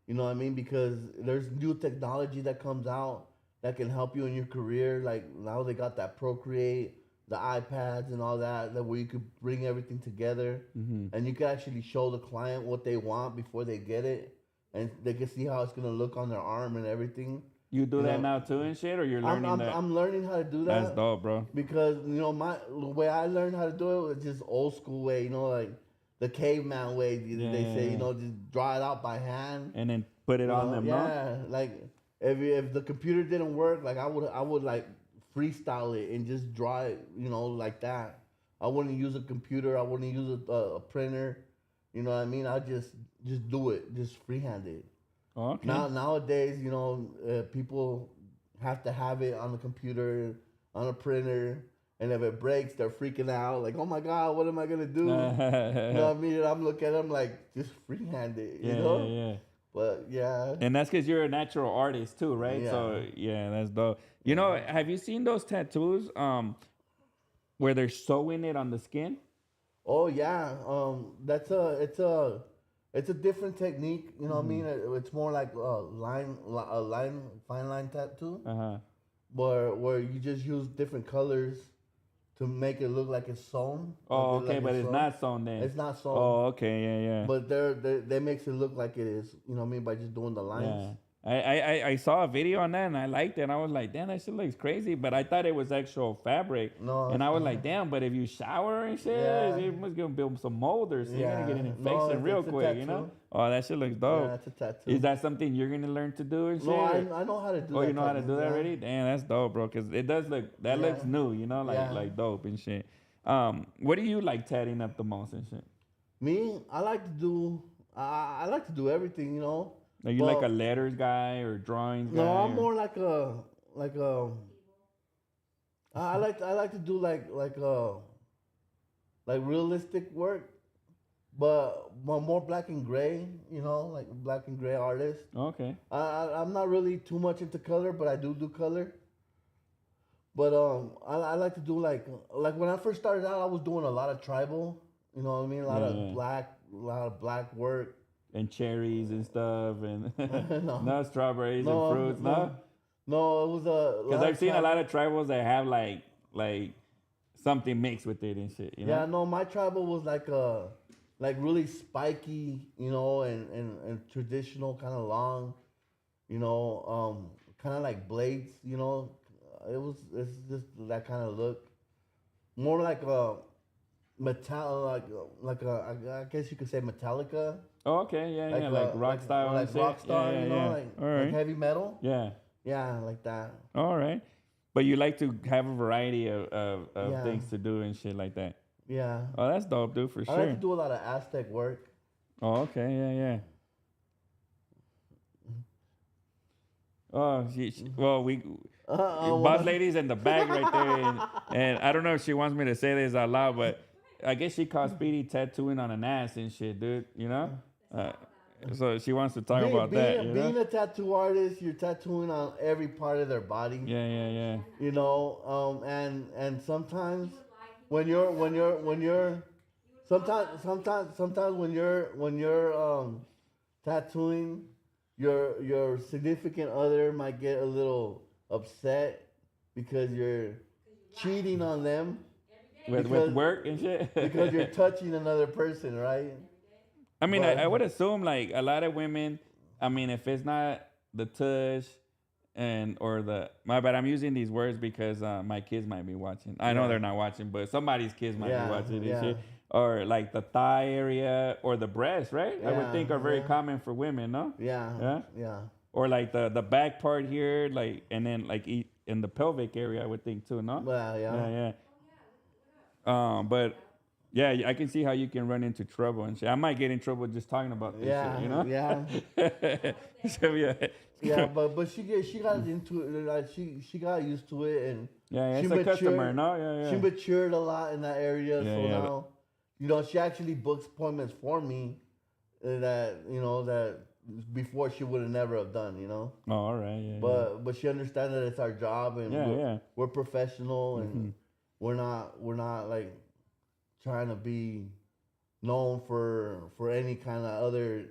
You know what I mean? Because there's new technology that comes out that can help you in your career. Like now they got that Procreate, the iPads and all that where you could bring everything together and you can actually show the client what they want before they get it, and they can see how it's gonna look on their arm and everything.
You do
You
that
know,
now too and shit, or you're learning that?
I'm learning how to do that.
That's dope, bro.
Because the way I learned how to do it was just old school way. Like the caveman way. They say just draw it out by hand.
And then put it on them, no?
Yeah, like if the computer didn't work, like I would like freestyle it and just draw it, like that. I wouldn't use a computer. I wouldn't use a printer. You know what I mean? I just do it, just freehand it.
Okay.
Nowadays, people have to have it on the computer, on a printer, and if it breaks, they're freaking out. Like, oh my God, what am I gonna do? You know what I mean? And I'm looking at them like, just freehand it.
Yeah.
But yeah.
And that's because you're a natural artist too, right?
Yeah.
So yeah, that's dope. You know, have you seen those tattoos where they're sewing it on the skin?
Oh yeah. It's a different technique. You know what I mean? It's more like a fine line tattoo. Where you just use different colors to make it look like it's sewn.
Oh, okay, but it's not sewn then.
It's not sewn.
Oh, okay, yeah.
But they makes it look like it is. You know what I mean? By just doing the lines.
Yeah. I saw a video on that and I liked it. And I was like, damn, that shit looks crazy. But I thought it was actual fabric.
No.
And I was like, damn, but if you shower and shit, it must gonna build some mold or something. You're gonna get an infection real quick, you know? Oh, that shit looks dope.
Yeah, it's a tattoo.
Is that something you're gonna learn to do and shit?
No, I know how to do that.
Oh, you know how to do that already? Damn, that's dope, bro. Cause it does look looks new, you know, like dope and shit. What do you like tatting up the most and shit?
Me, I like to do everything,
Are you like a letters guy or drawings guy?
No, I'm more like I like to do like realistic work, but more black and gray, like black and gray artist.
Okay.
I'm not really too much into color, but I do color. But I like to do like when I first started out, I was doing a lot of tribal, you know what I mean, a lot of black work.
And cherries and stuff, and no strawberries and fruits, no?
No, it was a...
Because I've seen a lot of tribals that have like something mixed with it and shit, you know?
Yeah, no, my tribal was like really spiky, and traditional, kind of long, kind of like blades, it's just that kind of look. More like a I guess you could say Metallica.
Oh, okay, yeah, like rock style,
like rock star,
All right.
like heavy metal.
Yeah,
like that.
All right, but you like to have a variety of things to do and shit like that.
Yeah.
Oh, that's dope, dude, for sure.
I like to do a lot of Aztec work.
Oh, okay, yeah. Oh, we boss lady's in the back right there, and I don't know if she wants me to say this out loud, but I guess she caught Speedie tattooing on an ass and shit, dude. You know, so she wants to talk about that.
Being a tattoo artist, you're tattooing on every part of their body.
Yeah.
And sometimes when you're tattooing, your significant other might get a little upset because you're cheating on them.
With work and shit?
Because you're touching another person, right?
I mean, I would assume like a lot of women, I mean, if it's not the touch I'm using these words because my kids might be watching. I know they're not watching, but somebody's kids might be watching this shit. Or like the thigh area or the breast, right? I would think are very common for women, no?
Yeah.
Or like the back part here, like, and then like in the pelvic area, I would think too, no?
Well, yeah.
But yeah, I can see how you can run into trouble and shit. I might get in trouble just talking about this shit, you know?
Yeah.
So
yeah, but she got into it. Like she got used to it, and
it's a customer, no? Yeah.
She matured a lot in that area, now, she actually books appointments for me that before she would have never have done,
Oh, all right,
But she understands that it's our job, and we're professional, and we're not like trying to be known for any kind of other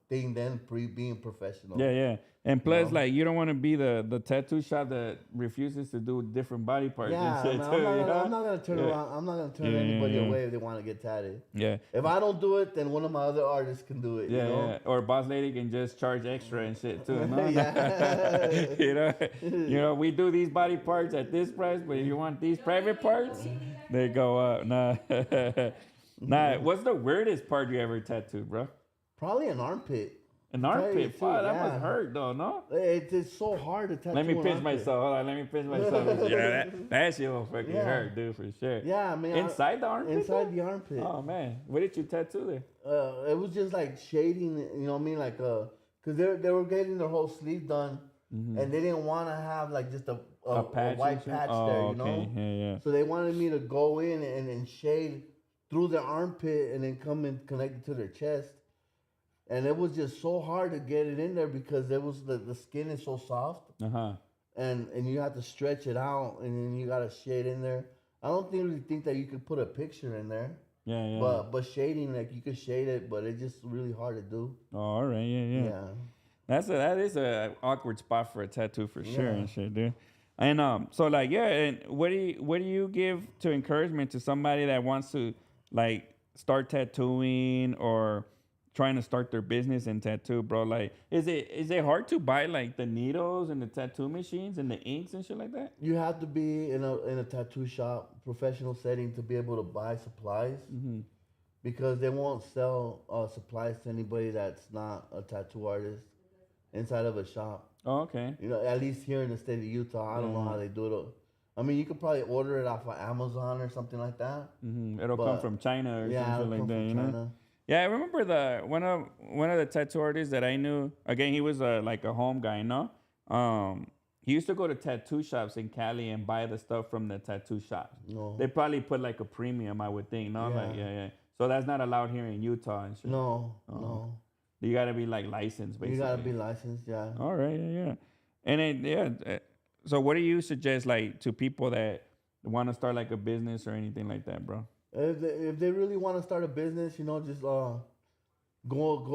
thing than being professional.
Yeah, yeah. And plus,
know?
like, you don't want to be the tattoo shop that refuses to do different body parts
Yeah,
and shit,
man,
too, you know?
I'm not gonna turn
Yeah.
around. I'm not gonna turn
Yeah,
anybody
yeah.
away if they want to get tatted.
Yeah.
If I don't do it, then one of my other artists can do it.
Yeah,
you know?
yeah. Or boss lady can just charge extra and shit too, no?
Yeah.
you know, we do these body parts at this price, but if you want these private parts, they go up. Nah, nah. What's the weirdest part you ever tattooed, bro?
Probably an armpit.
An
tell you
armpit.
the
Fuck,
truth,
that
yeah.
must hurt though, no?
It's so hard to tattoo.
Let me
an
pinch
armpit.
myself. Hold on, let me pinch myself. Yeah, that shit will fucking
Yeah.
hurt, dude, for sure.
Yeah, man.
Inside the armpit?
Inside
though?
the armpit.
Oh man, what did you tattoo there?
It was just like shading. You know what I mean? Like cause they were getting their whole sleeve done, and they didn't want to have like just a
patch
white
and shit?
patch
Oh,
there. You
okay.
know.
Yeah, yeah.
So they wanted me to go in and shade through their armpit and then come and connect it to their chest. And it was just so hard to get it in there because it was the skin is so soft
Uh-huh.
and you have to stretch it out and then you gotta shade in there. I don't really think that you could put a picture in there.
Yeah, yeah.
But shading, like you could shade it, but it's just really hard to do.
Oh, all right, yeah.
Yeah.
That is a awkward spot for a tattoo for sure
Yeah.
and shit, dude. And so like yeah, and what do you give to encouragement to somebody that wants to like start tattooing or trying to start their business in tattoo, bro? Like, is it hard to buy like the needles and the tattoo machines and the inks and shit like that?
You have to be in a tattoo shop, professional setting to be able to buy supplies because they won't sell supplies to anybody that's not a tattoo artist inside of a shop.
Oh, okay.
You know, at least here in the state of Utah, I don't know how they do it. I mean, you could probably order it off of Amazon or something like that.
It'll come
But-
from China or
Yeah,
something
it'll
like
come
that,
from
you know?
China.
Yeah, I remember one of the tattoo artists that I knew. Again, he was like a home guy, no? He used to go to tattoo shops in Cali and buy the stuff from the tattoo shops.
No.
They probably put like a premium, I would think, no? Like,
Yeah.
yeah. So that's not allowed here in Utah and shit.
No,
Oh.
no.
You gotta be like licensed, basically.
You gotta be licensed, yeah.
All right, yeah. And then so what do you suggest like to people that want to start like a business or anything like that, bro?
If they really want to start a business, you know, just go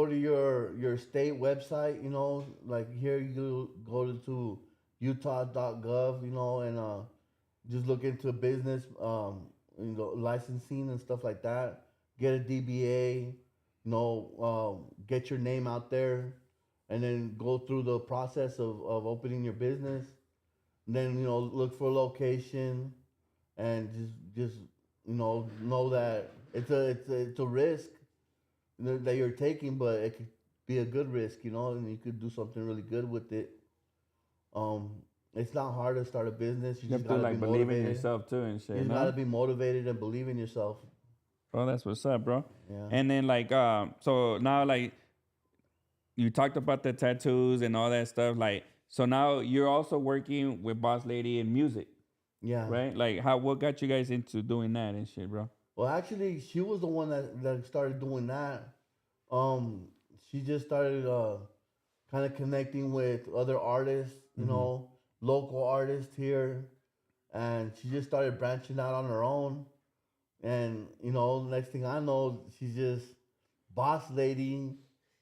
to your state website, you know, like here you go to utah.gov, you know, and just look into business, you know, licensing and stuff like that. Get a DBA, you know, get your name out there, and then go through the process of opening your business. And then, you know, look for a location, and just you know that it's a risk that you're taking, but it could be a good risk, you know, and you could do something really good with it. It's not hard to start a business.
You
just
have to
gotta
like
be
believe in
motivated.
yourself too and shit.
You just
no?
gotta be motivated and believe in yourself.
Bro, that's what's up, bro.
Yeah.
And then like so now like you talked about the tattoos and all that stuff, like so now you're also working with Boss Lady in music,
Yeah.
right? Like what got you guys into doing that and shit, bro?
Well, actually, she was the one that started doing that. She just started kind of connecting with other artists, you know, local artists here, and she just started branching out on her own. And you know, next thing I know, she's just Boss Lady.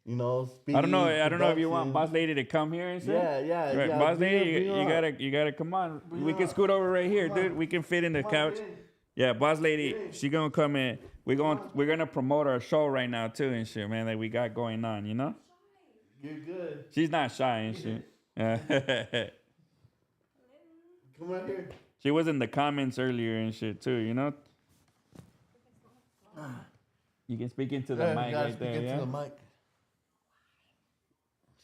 You know, Speedie
I don't know if you
Production.
want Boss Lady to come here and shit.
Yeah.
Right, Boss
bring
Lady,
her- bring her up.
you gotta come on.
Bring
We
her
can
up.
scoot over right here,
Come on.
dude. We can fit in the
Come on,
couch.
get in.
Yeah, Boss Lady, she gonna come in. We're gonna promote our show right now too and shit, man, that we got going on, you know?
You're good.
She's not shy and shit.
Come right here.
She was in the comments earlier and shit too, you know? You can speak into the
Yeah, you
mic
gotta
right
speak
there,
into
yeah?
the mic.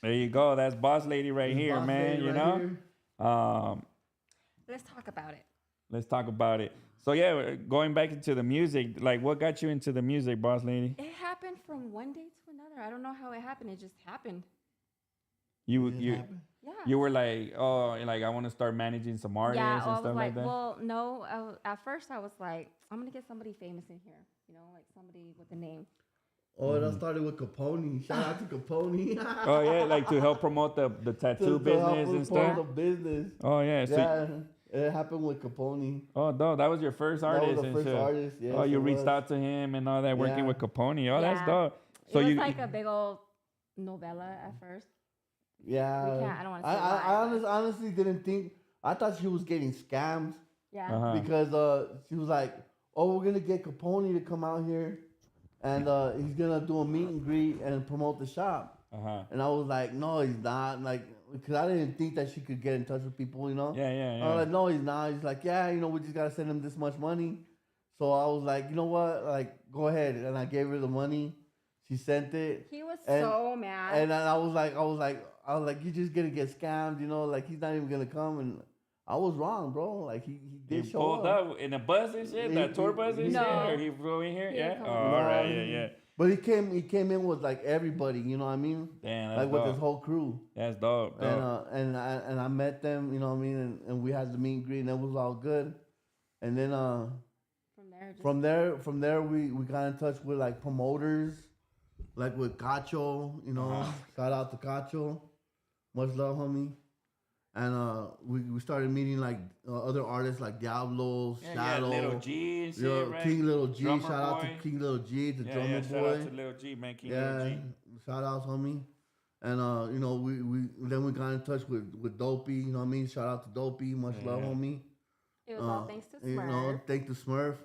There you go. That's Boss Lady right here,
Boss
man,
Lady
you
right
know?
here.
Let's talk about it.
Let's talk about it. So yeah, going back into the music, like what got you into the music, Boss Lady?
It happened from one day to another. I don't know how it happened. It just happened.
You
Did it
you
happen?
Yeah.
you were like, oh, like I want to start managing some artists
yeah,
and
I was
stuff like that.
well, no. At first, I was like, I'm gonna get somebody famous in here. You know, like somebody with a name.
Oh, it all started with Capone. Shout out to Capone.
Oh yeah, like to help promote the tattoo
To help
business and
us
stuff.
promote the business.
Oh yeah, so
Yeah, it happened with Capone.
oh no, that was your first
That
artist
was the
and
first
shit.
artist. Yes,
Oh, you
it
reached
was.
out to him and all that, working
Yeah.
with Capone. Oh, that's
Yeah.
dope. So
it was
you
like a big old novella at first.
Yeah.
We can't. I don't want to
I,
say
I,
lie,
I
but-
honestly didn't think. I thought she was getting scammed
Yeah.
Uh-huh.
because she was like, "Oh, we're gonna get Capone to come out here, and he's gonna do a meet and greet and promote the shop."
Uh-huh.
And I was like, "No, he's not." Like, because I didn't think that she could get in touch with people, you know.
Yeah, yeah,
I
yeah.
was like, "No, he's not." He's like, "Yeah, we just gotta send him this much money." So I was like, "You know what? Like, go ahead." And I gave her the money. She sent it.
He was
And-
so mad.
And then I was like, you're just gonna get scammed, like he's not even gonna come. And I was wrong, bro. Like he
He
did show
pulled
up.
up in a bus and shit, that tour bus and shit,
No.
or he flew in here,
He
yeah.
didn't
Oh,
come.
all right, yeah, yeah.
But he came in with like everybody, you know what I mean?
Damn, that's
Like with
dope.
his whole crew.
That's dope. dope.
And I met them, you know what I mean? And we had the meet and greet, and it was all good. And then
From there, just
from there we got in touch with like promoters, like with Cacho, shout out to Cacho, much love, homie. And we started meeting like other artists like Diablo,
Yeah,
Shadow,
Little G and shit, right?
King Little G.
Drummer
Shout out to
boy.
King Little G, the
Yeah,
drummer
yeah,
boy.
shout out to Little G, man, King Little G.
Shout outs, homie. And we got in touch with Dopey, you know what I mean? Shout out to Dopey, much love,
Yeah.
homie.
it was all thanks to
You
Smurf.
know, thank to Smurf.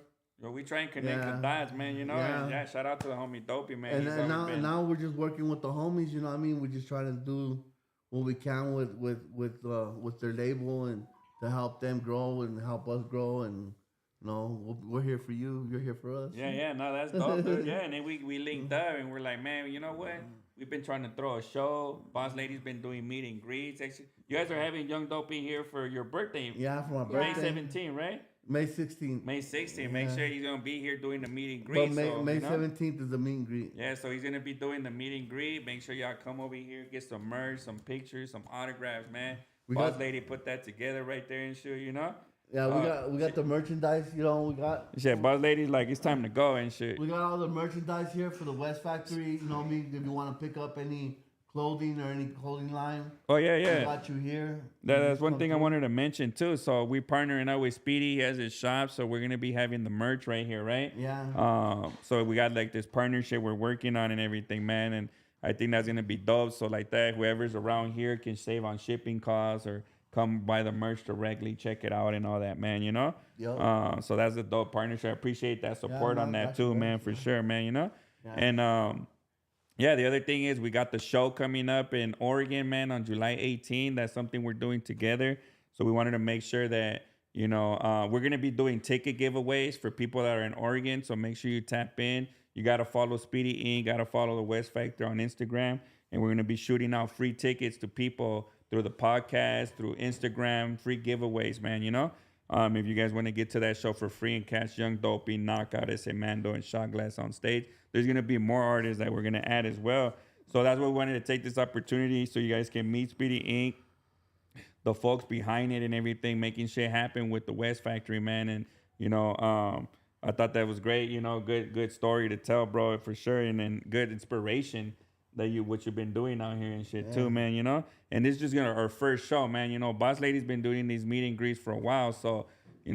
Yo, we try and connect
Yeah.
the dots, man, and
Yeah.
yeah, shout out to the homie Dopey, man.
And
He's
then
always been-
now we're just working with the homies, you know what I mean? We're just trying to do what we can with their label and to help them grow and help us grow. And we're here for you. You're here for us.
Yeah, no, that's dope, dude. Yeah, and then we linked up and we're like, man, you know what? We've been trying to throw a show. Boss Lady's been doing meet and greets. Actually, you guys are having Young Dopey here for your birthday.
Yeah, for my
May
birthday.
17, right?
May 16th.
May 16. Make
Yeah.
sure he's gonna be here doing the meet and
But
greet.
May,
so,
May
you know?
17th is the meet and greet.
Yeah, so he's gonna be doing the meet and greet. Make sure y'all come over here, get some merch, some pictures, some autographs, man.
We
Boss
got-
Lady put that together right there and shit,
Yeah, we got the merchandise, we got
Shit, Boss Lady's like, it's time to go and shit.
we got all the merchandise here for the West Factory. You know what I mean? If you want to pick up any clothing or any clothing line,
Oh yeah,
we
yeah.
got you here.
That's
Just
one
come
thing I
through.
wanted to mention too. So we partnering up with Speedie. He has his shop, so we're gonna be having the merch right here, right?
Yeah.
So we got like this partnership we're working on and everything, man. And I think that's gonna be dope. So like that, whoever's around here can save on shipping costs or come buy the merch directly, check it out and all that, man.
Yup.
So that's a dope partnership. I appreciate that support on
man,
that
got you,
too,
man.
man, for sure, man.
Yeah.
And yeah, the other thing is we got the show coming up in Oregon, man, on July 18. That's something we're doing together. So we wanted to make sure that, we're going to be doing ticket giveaways for people that are in Oregon. So make sure you tap in. You got to follow Speedie Ink, got to follow the West Factor on Instagram. And we're going to be shooting out free tickets to people through the podcast, through Instagram, free giveaways, man, If you guys want to get to that show for free and catch Young Dopey, Knockout, S.A. Mando, and Shot Glass on stage, there's going to be more artists that we're going to add as well. So that's why we wanted to take this opportunity so you guys can meet Speedie Ink, the folks behind it and everything, making shit happen with the West Factory, man. And, I thought that was great, good story to tell, bro, for sure. And then good inspiration that what you've been doing out here and shit too, man, And this is just our first show, man. Boss Lady's been doing these meet and greets for a while. So, she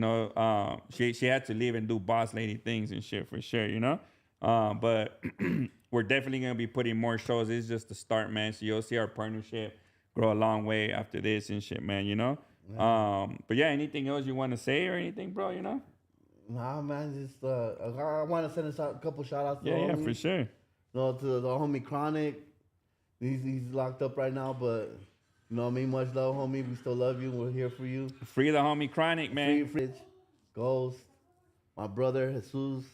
had to leave and do Boss Lady things and shit for sure, But we're definitely going to be putting more shows. It's just the start, man. So you'll see our partnership grow a long way after this and shit, man, But yeah, anything else you want to say or anything, bro,
Nah, man, just I want to send a couple shout outs to the
Yeah,
homies.
for sure.
To the homie Chronic. He's locked up right now, but you know what I mean? Much love, homie. We still love you. We're here for you.
Free the homie Chronic, man.
Free Fridge, Ghost, my brother Jesus.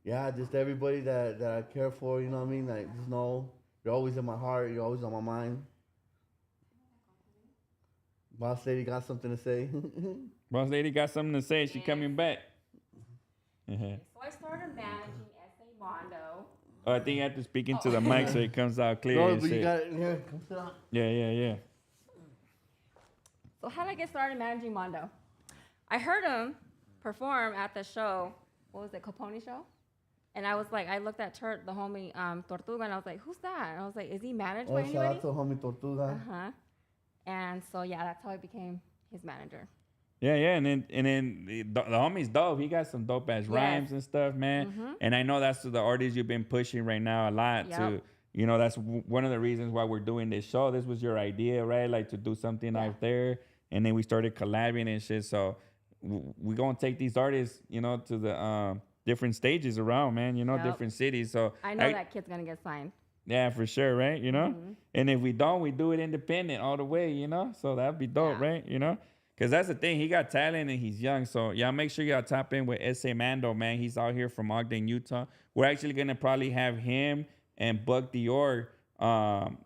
Yeah, just everybody that I care for. You know what I mean? Like, just know you're always in my heart. You're always on my mind. Boss Lady got something to say.
Boss Lady got something to say. She coming back.
So I started managing S.A. Mondo.
Oh, I think you have to speak into the mic so it comes out clear.
No,
and
but you
shit.
got it here. Come sit down.
Yeah.
So how did I get started managing Mondo? I heard him perform at the show. What was it, Capone show? And I was like, I looked at the homie Tortuga, and I was like, who's that? And I was like, is he managed by
Oh, shout
anybody?
out to homie Tortuga.
And so yeah, that's how I became his manager.
Yeah, yeah, and then the homie's dope. He got some dope ass rhymes and stuff, man. And I know that's the artist you've been pushing right now a lot to. You know, that's one of the reasons why we're doing this show. This was your idea, right? Like to do something out there, and then we started collabing and shit. So we're gonna take these artists, you know, to the different stages around, man. You know, different cities. So
I know that kid's gonna get signed.
yeah, for sure, right? You know, and if we don't, we do it independent all the way, you know. So that'd be dope, right? You know, because that's the thing. He got talent and he's young. So y'all make sure y'all tap in with S.A. Mando, man. He's out here from Ogden, Utah. We're actually gonna probably have him and Buck Dior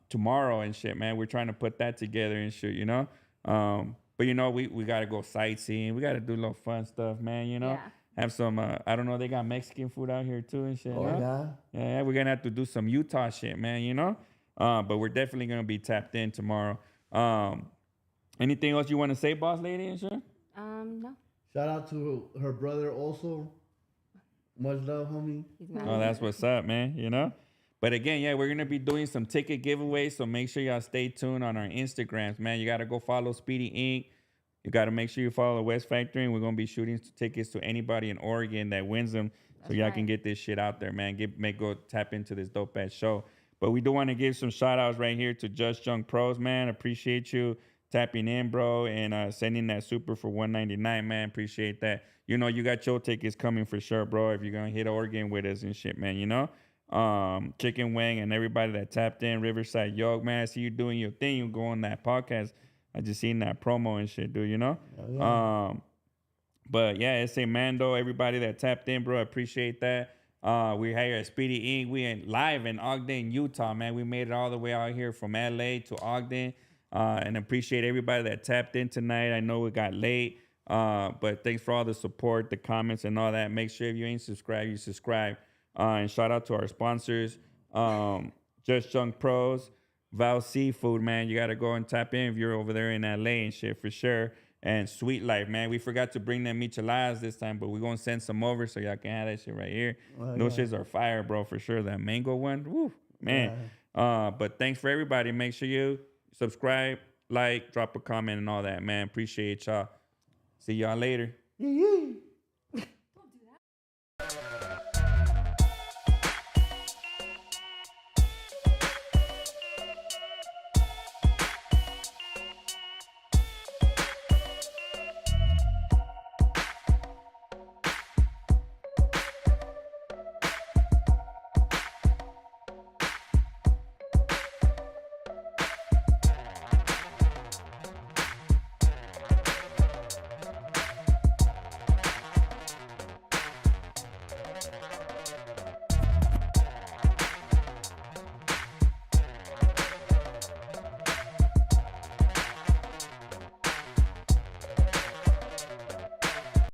tomorrow and shit, man. We're trying to put that together and shit, you know. But you know, we gotta go sightseeing. We gotta do a little fun stuff, man. You know. Have some, I don't know, they got Mexican food out here too and shit.
Oh,
no? Yeah, we're gonna have to do some Utah shit, man, you know? But we're definitely gonna be tapped in tomorrow. Anything else you wanna say, boss lady and shit?
No.
Shout out to her brother also. Much love, homie.
Oh, that's what's up, man, you know? But again, yeah, we're gonna be doing some ticket giveaways, so make sure y'all stay tuned on our Instagrams, man. You gotta go follow Speedie Ink. You got to make sure you follow the West Factory, and we're going to be shooting tickets to anybody in Oregon that wins them. So y'all can get this shit out there, man. Go tap into this dope-ass show. But we do want to give some shout-outs right here to Just Junk Pros, man. Appreciate you tapping in, bro, and sending that super for $199, man. Appreciate that. You know, you got your tickets coming for sure, bro, if you're going to hit Oregon with us and shit, man, you know? Chicken Wing and everybody that tapped in, Riverside Yoke, man. I see you doing your thing. You go on that podcast. I just seen that promo and shit, dude, you know? But yeah, S.A. Mando, everybody that tapped in, bro, I appreciate that. We're here at Speedie Ink. We ain't live in Ogden, Utah, man. We made it all the way out here from LA to Ogden. And appreciate everybody that tapped in tonight. I know it got late. But thanks for all the support, the comments, and all that. Make sure if you ain't subscribed, you subscribe. And shout out to our sponsors, Just Junk Pros. Val Seafood, man. You got to go and tap in if you're over there in LA and shit for sure. And Sweet Life, man. We forgot to bring them micheladas this time, but we're going to send some over so y'all can have that shit right here. Those shits are fire, bro, for sure. That mango one, woo, man. But thanks for everybody. Make sure you subscribe, like, drop a comment and all that, man. Appreciate y'all. See y'all later.